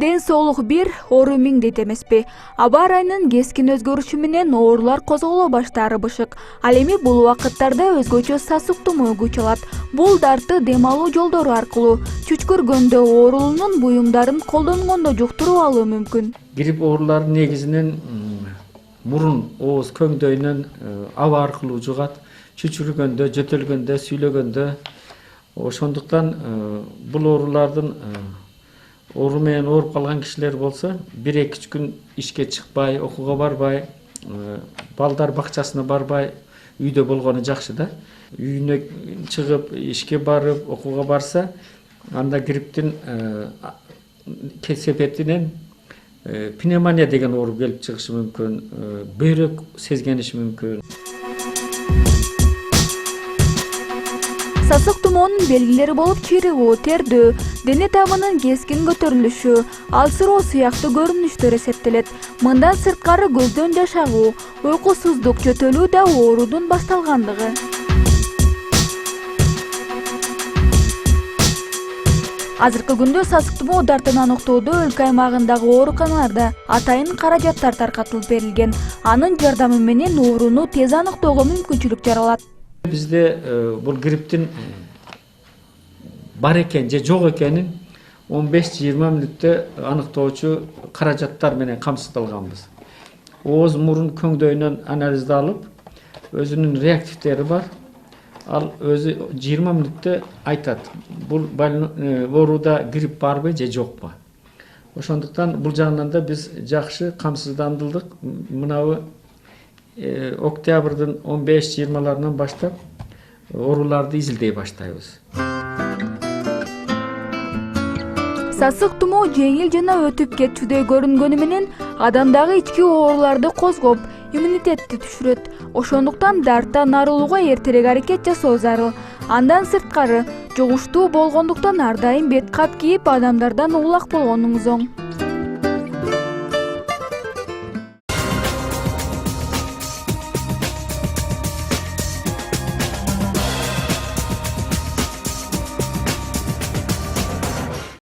Ден соолук 1, оору 1000 дейт эмеспи. Аба ырайынын кескин өзгөрүшү менен оорулар козголо баштаары бышык. Ал эми бул убакыттарда өзгөчө сасык тумоо күч алат. Бул дарты дем алуу жолдору аркылуу чүчкүргөндө оорулуунун буюмдарын колдонгондо жуктуруп алуу мүмкүн. Грипп оорулары негизинен мурун, ооз, көңдөйнөн аба аркылуу жугат. Чүчүргөндө, жөтөлгөндө, сүйлөгөндө. Ошондуктан бул оорулардын оору менен ооруп калган кишилер болсо 1-2 күн ишке чыкпай, окууга барбай, балдар бакчасына барбай үйдө болгону жакшы да. Үйүнө чыгып, ишке барып, окууга барса, анда грипптин кесепетинен пневмония деген оору келип чыгышы мүмкүн, бөйрөк сезгениши мүмкүн. Сасык тумоонун белгилери болуп чиригүү, тердөө, дене табынын кескин көтөрүлүшү, алсыроо сыяктуу көрүнүштөр эсептелет. Мындан сырткары көздөн жаш агуу, уйкусуздук, жөтөлүү да оорудун башталгандыгы. Азыркы күндө сасык тумоо дартын аныктоодо өлкө аймагындагы ооруканаларда атайын каражаттар таркатылып берилген. Анын жардамы менен ооруну тез аныктоого мүмкүнчүлүк жаралат. Бизде бул грипптин бар экен же жок экенин 15-20 мүнөттө аныктоочу каражаттар менен камсыздалганбыз. Ооз, мурун, көңдөйнөн анализди алып, өзүнүн реактивтери бар. Ал өзү 20 мүнөттө айтат. Бул ооруда грипп барбы же жокпу. Ошондуктан бул жагынан да биз жакшы камсыздандырдык. Мынабы октябрдын 15-20-ларынан баштап ооруларды изилдей баштайбыз. Сасык тумоо жеңил жана өтүп кетчүдөй көрүнгөнү менен адамдагы ички ооруларды козгоп, иммунитетти түшүрөт. Ошондуктан дарттан арылууга эртерээк аракет жасоо зарыл. Андан сырткары, жугуштуу болгондуктан ар дайым бет кат кийип, адамдардан улак болгонуңуз оң.